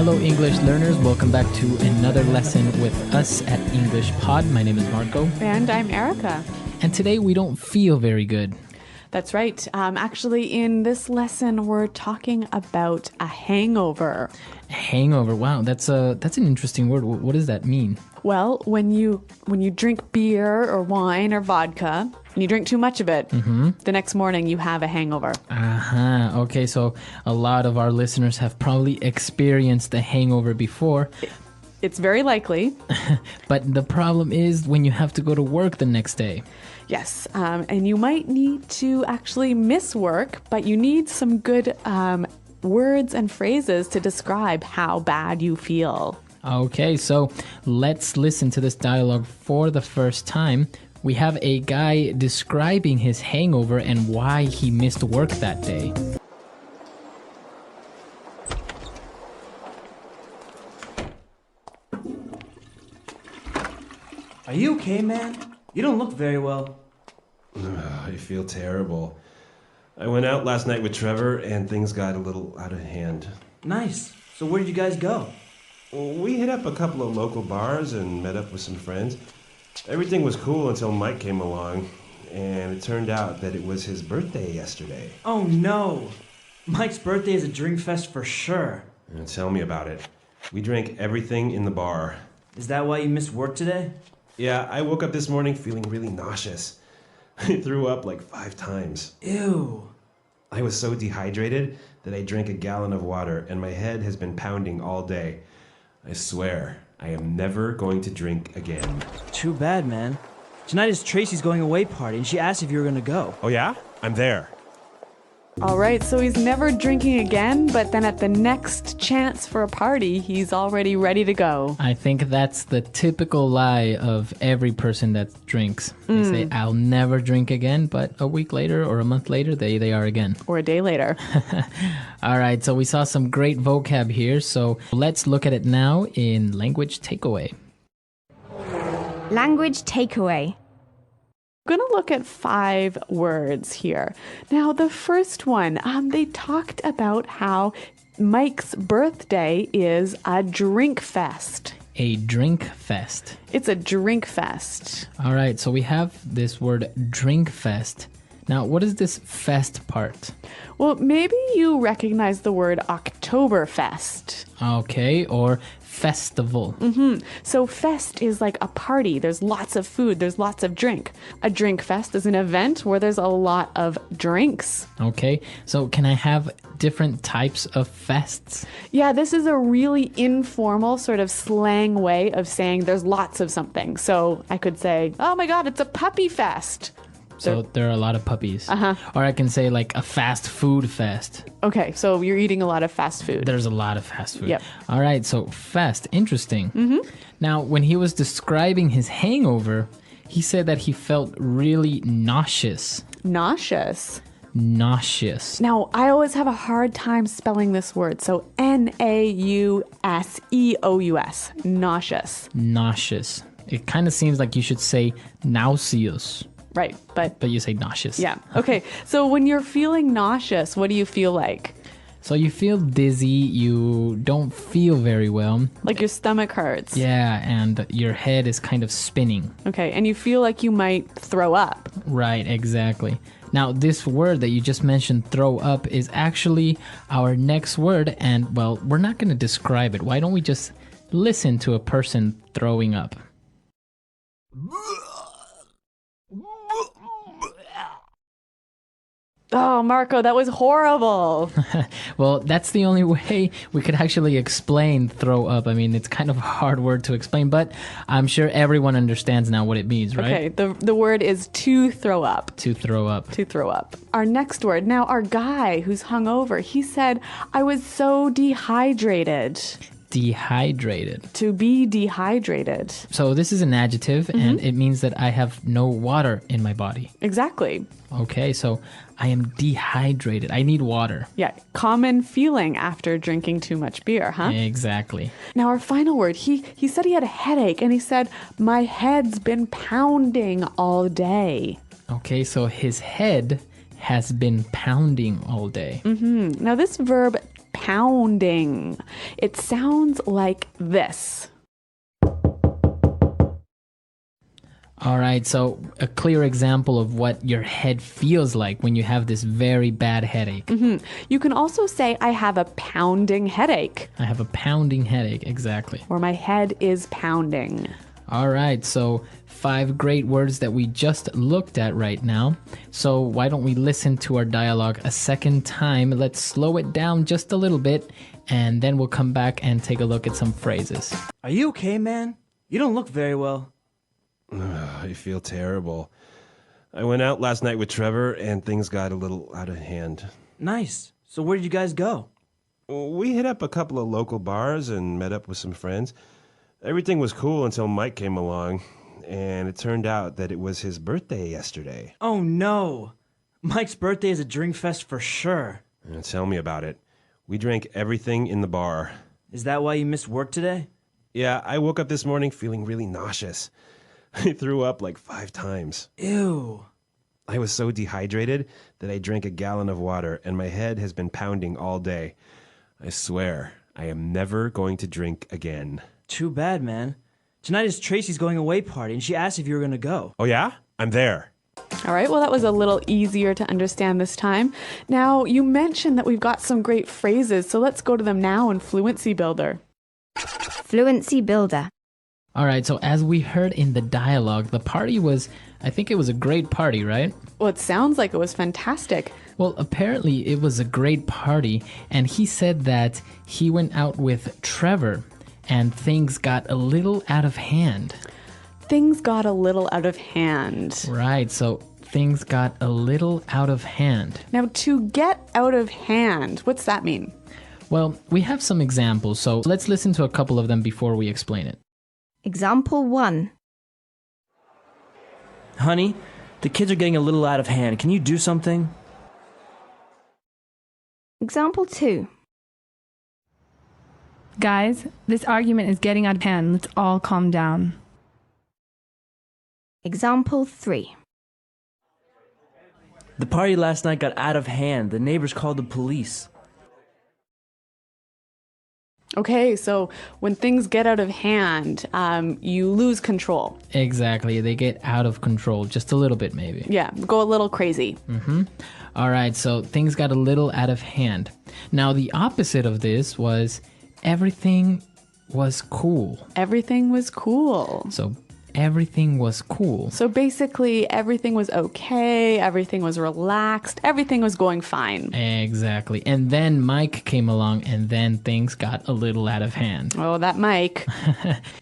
Hello, English learners. Welcome back to another lesson with us at English Pod. My name is Marco. And I'm Erica. And today we don't feel very good. That's right. Actually, in this lesson, we're talking about a hangover. A hangover. Wow, that's an interesting word. What does that mean? Well, when you drink beer or wine or vodka, and you drink too much of it, the next morning you have a hangover. Okay, so a lot of our listeners have probably experienced a hangover before. It's very likely. But the problem is when you have to go to work the next day. Yes, and you might need to actually miss work, but you need some good words and phrases to describe how bad you feel. Okay, so let's listen to this dialogue for the first time. We have a guy describing his hangover and why he missed work that day. Are you okay, man? You don't look very well. I feel terrible. I went out last night with Trevor and things got a little out of hand. Nice. So where did you guys go? We hit up a couple of local bars and met up with some friends. Everything was cool until Mike came along, and it turned out that it was his birthday yesterday. Oh no. Mike's birthday is a drink fest for sure. Tell me about it. We drank everything in the bar. Is that why you missed work today? Yeah, I woke up this morning feeling really nauseous. I threw up like 5 times. Ew. I was so dehydrated that I drank a gallon of water, and my head has been pounding all day. I swear, I am never going to drink again. Too bad, man. Tonight is Tracy's going away party, and she asked if you were going to go. Oh yeah? I'm there. All right, so he's never drinking again, but then at the next chance for a party, he's already ready to go. I think that's the typical lie of every person that drinks. They say, I'll never drink again, but a week later or a month later, they are again. Or a day later. All right, so we saw some great vocab here, so let's look at it now in Language Takeaway. Language takeaway. We're going to look at 5 words here. Now, the first one, they talked about how Mike's birthday is a drink fest. A drink fest. It's a drink fest. All right, so we have this word drink fest. Now, what is this fest part? Well, maybe you recognize the word Oktoberfest. Okay, or festival. So fest is like a party. There's lots of food. There's lots of drink. A drink fest is an event where there's a lot of drinks. Okay, so can I have different types of fests? Yeah, this is a really informal sort of slang way of saying there's lots of something. So I could say, oh my God, it's a puppy fest. So there are a lot of puppies. Or I can say like a fast food fest. Okay, so you're eating a lot of fast food. There's a lot of fast food. Yep. All right, so fest, interesting. Now, when he was describing his hangover, he said that he felt really nauseous. Nauseous. Nauseous. Now, I always have a hard time spelling this word. So N-A-U-S-E-O-U-S. Nauseous. Nauseous. It kind of seems like you should say nauseous. Right, but you say nauseous. yeah. Okay, so when you're feeling nauseous, what do you feel like? So you feel dizzy, you don't feel very well. Like your stomach hurts. Yeah, and your head is kind of spinning. Okay, and you feel like you might throw up. Right, exactly. Now, this word that you just mentioned, throw up, is actually our next word, and, well, we're not going to describe it. Why don't we just listen to a person throwing up? Oh, Marco, that was horrible. Well, that's the only way we could actually explain throw up. I mean, it's kind of a hard word to explain, but I'm sure everyone understands now what it means, right? Okay, the word is to throw up. To throw up. To throw up. Our next word. Now, our guy who's hungover, he said, I was so dehydrated. Dehydrated. To be dehydrated. So this is an adjective, and it means that I have no water in my body. Exactly. Okay, so I am dehydrated. I need water. Yeah, common feeling after drinking too much beer, huh? Exactly. Now, our final word, he said he had a headache, and he said, my head's been pounding all day. Okay, so his head has been pounding all day. Now, this verb pounding. It sounds like this. All right, so a clear example of what your head feels like when you have this very bad headache. You can also say, I have a pounding headache, I have a pounding headache, exactly. or my head is pounding. All right, so 5 great words that we just looked at right now. So why don't we listen to our dialogue a second time? Let's slow it down just a little bit, and then we'll come back and take a look at some phrases. Are you okay, man? You don't look very well. I feel terrible. I went out last night with Trevor, and things got a little out of hand. Nice. So where did you guys go? We hit up a couple of local bars and met up with some friends. Everything was cool until Mike came along, and it turned out that it was his birthday yesterday. Oh no. Mike's birthday is a drink fest for sure. Tell me about it. We drank everything in the bar. Is that why you missed work today? Yeah, I woke up this morning feeling really nauseous. I threw up like 5 times. Ew. I was so dehydrated that I drank a gallon of water, and my head has been pounding all day. I swear, I am never going to drink again. Too bad, man. Tonight is Tracy's going away party, and she asked if you were going to go. Oh yeah? I'm there. All right, well, that was a little easier to understand this time. Now, you mentioned that we've got some great phrases, so let's go to them now in Fluency Builder. Fluency Builder. All right, so as we heard in the dialogue, the party was, I think it was a great party, right? Well, it sounds like it was fantastic. Well, apparently it was a great party, and he said that he went out with Trevor, and things got a little out of hand. Things got a little out of hand. Right, so things got a little out of hand. Now, to get out of hand, what's that mean? Well, we have some examples, so let's listen to a couple of them before we explain it. Example 1. Honey, the kids are getting a little out of hand. Can you do something? Example 2. Guys, this argument is getting out of hand. Let's all calm down. Example 3. The party last night got out of hand. The neighbors called the police. Okay, so when things get out of hand, you lose control. Exactly, they get out of control, just a little bit maybe. Yeah, go a little crazy. All right, so things got a little out of hand. Now, the opposite of this was everything was cool. Everything was cool. So everything was cool. So basically, everything was okay, everything was relaxed, everything was going fine. Exactly. And then Mike came along, and then things got a little out of hand. Oh, that Mike.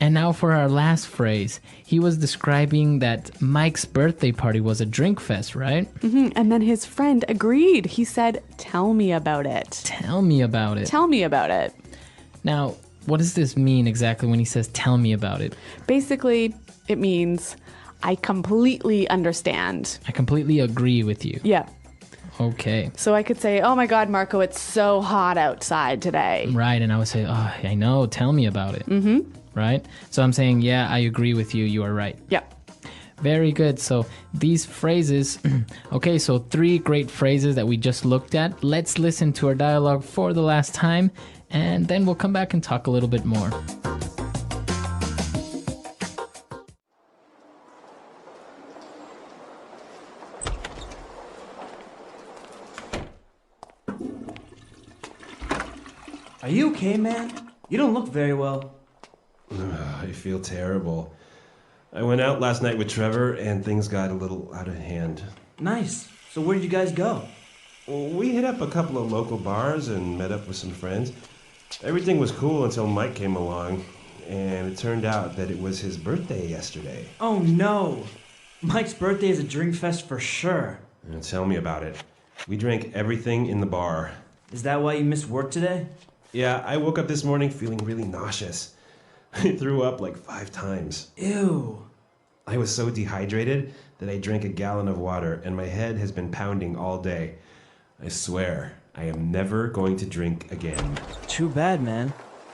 And now for our last phrase. He was describing that Mike's birthday party was a drink fest, right? And then his friend agreed. He said, tell me about it. Tell me about it. Tell me about it. Now, what does this mean exactly when he says, tell me about it? Basically, it means I completely understand. I completely agree with you. Yeah. Okay. So I could say, oh my God, Marco, it's so hot outside today. Right, and I would say, oh, I know, tell me about it. Right? So I'm saying, yeah, I agree with you, you are right. Yeah. Very good. So these phrases, okay, so 3 great phrases that we just looked at. Let's listen to our dialogue for the last time, and then we'll come back and talk a little bit more. Are you okay, man? You don't look very well. I feel terrible. I went out last night with Trevor, and things got a little out of hand. Nice. So where did you guys go? We hit up a couple of local bars and met up with some friends. Everything was cool until Mike came along, and it turned out that it was his birthday yesterday. Oh no. Mike's birthday is a drink fest for sure. Tell me about it. We drank everything in the bar. Is that why you missed work today? Yeah, I woke up this morning feeling really nauseous. I threw up like 5 times. Ew. I was so dehydrated that I drank a gallon of water, and my head has been pounding all day. I swear, I am never going to drink again. Too bad, man.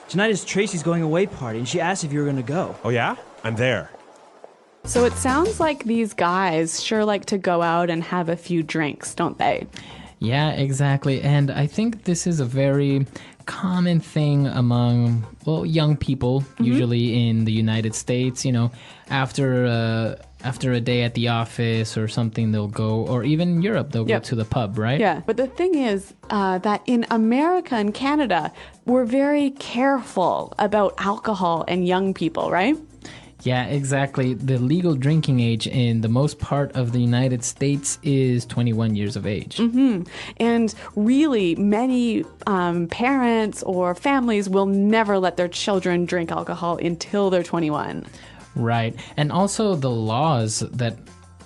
Tonight is Tracy's going away party, and she asked if you were going to go. Oh yeah? I'm there. So it sounds like these guys sure like to go out and have a few drinks, don't they? Yeah, exactly. And I think this is a very common thing among, well, young people, usually in the United States. After a day at the office or something, they'll go, or even in Europe, they'll go Yep. to the pub, right? Yeah, but the thing is that in America and Canada, we're very careful about alcohol and young people, right? Yeah, exactly. The legal drinking age in the most part of the United States is 21 years of age. And really, many parents or families will never let their children drink alcohol until they're 21. Right. And also the laws that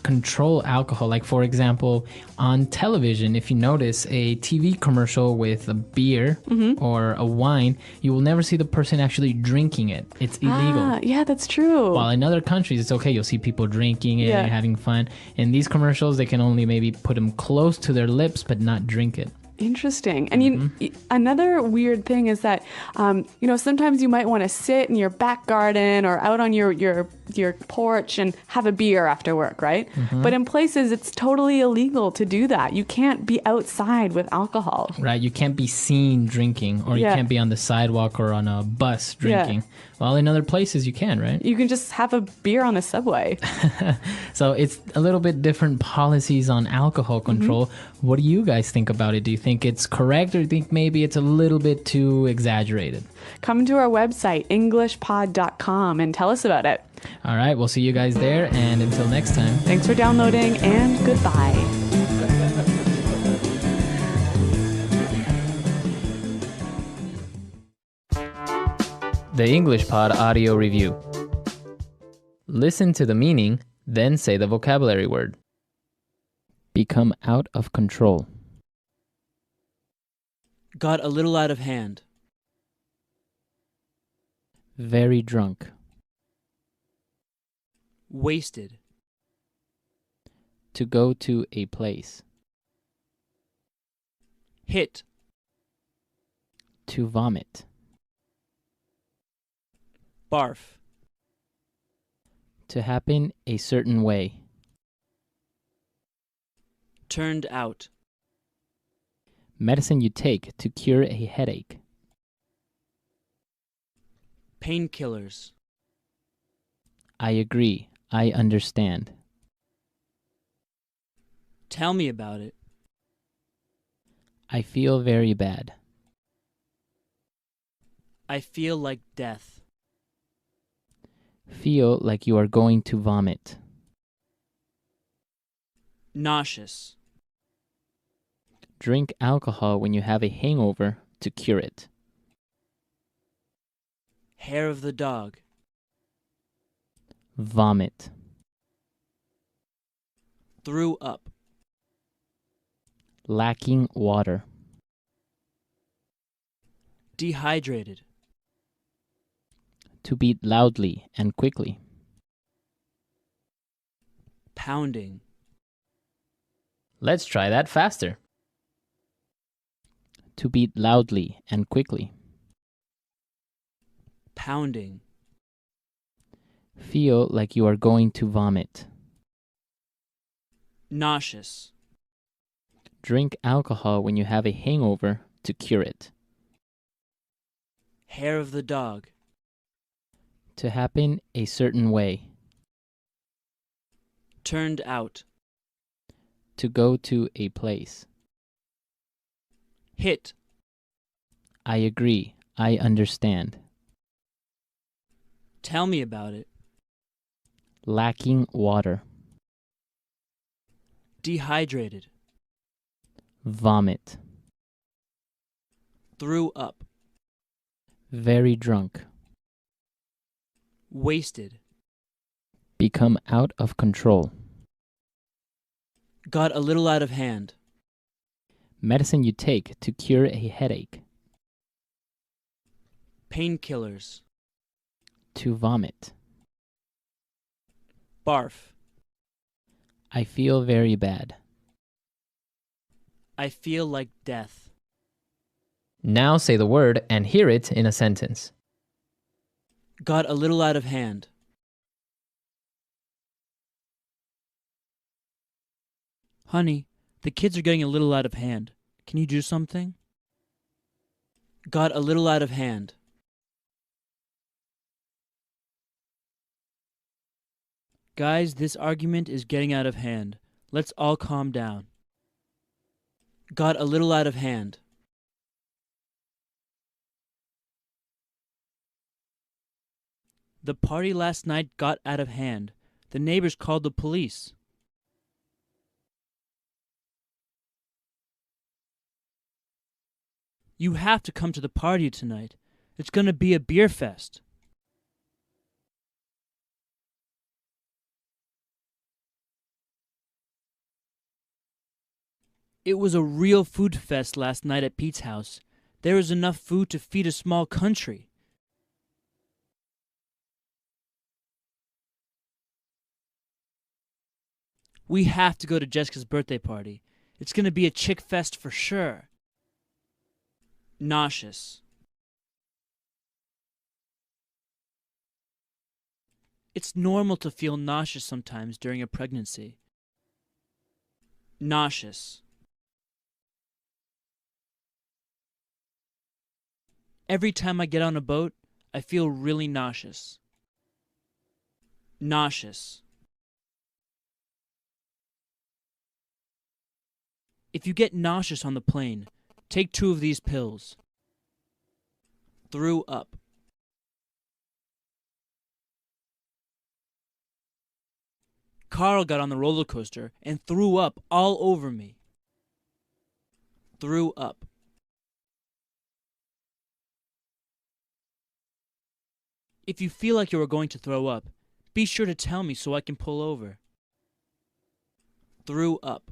control alcohol. Like, for example, on television, if you notice a TV commercial with a beer or a wine, you will never see the person actually drinking it. It's illegal. Yeah, that's true. While in other countries, it's okay. You'll see people drinking it, Yeah. having fun. In these commercials, they can only maybe put them close to their lips, but not drink it. Interesting. And another weird thing is that, sometimes you might want to sit in your back garden or out on your porch and have a beer after work, right? But in places, it's totally illegal to do that. You can't be outside with alcohol. Right, you can't be seen drinking, or you Yeah. can't be on the sidewalk or on a bus drinking. Well, in other places you can, right? You can just have a beer on the subway. So it's a little bit different policies on alcohol control. What do you guys think about it? Do you think it's correct, or do you think maybe it's a little bit too exaggerated? Come to our website, englishpod.com, and tell us about it. All right, we'll see you guys there, and until next time. Thanks for downloading, and goodbye. The English Pod Audio Review. Listen to the meaning, then say the vocabulary word. Become out of control. Got a little out of hand. Very drunk. Wasted. To go to a place. Hit. To vomit. Barf. To happen a certain way. Turned out. Medicine you take to cure a headache. Painkillers. I agree. I understand. Tell me about it. I feel very bad. I feel like death. Feel like you are going to vomit. Nauseous. Drink alcohol when you have a hangover to cure it. Hair of the dog. Vomit. Threw up. Lacking water. Dehydrated. To beat loudly and quickly. Pounding. Let's try that faster. To beat loudly and quickly. Pounding. Feel like you are going to vomit. Nauseous. Drink alcohol when you have a hangover to cure it. Hair of the dog. To happen a certain way. Turned out. To go to a place. Hit. I agree. I understand. Tell me about it. Lacking water. Dehydrated. Vomit. Threw up. Very drunk. Wasted. Become out of control. Got a little out of hand. Medicine you take to cure a headache. Painkillers. To vomit. Barf. I feel very bad. I feel like death. Now say the word and hear it in a sentence. Got a little out of hand. Honey, the kids are getting a little out of hand. Can you do something? Got a little out of hand. Guys, this argument is getting out of hand. Let's all calm down. Got a little out of hand. The party last night got out of hand. The neighbors called the police. You have to come to the party tonight. It's going to be a beer fest. It was a real food fest last night at Pete's house. There was enough food to feed a small country. We have to go to Jessica's birthday party. It's going to be a chick fest for sure. Nauseous. It's normal to feel nauseous sometimes during a pregnancy. Nauseous. Every time I get on a boat, I feel really nauseous. Nauseous. If you get nauseous on the plane, take 2 of these pills. Threw up. Carl got on the roller coaster and threw up all over me. Threw up. If you feel like you are going to throw up, be sure to tell me so I can pull over. Threw up.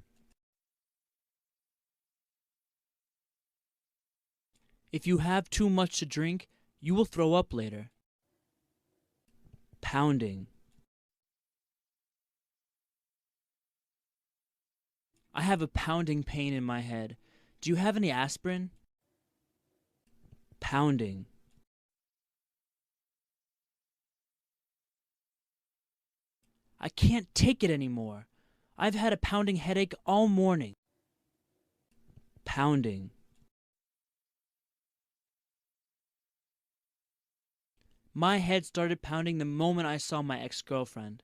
If you have too much to drink, you will throw up later. Pounding. I have a pounding pain in my head. Do you have any aspirin? Pounding. I can't take it anymore. I've had a pounding headache all morning. Pounding. My head started pounding the moment I saw my ex-girlfriend.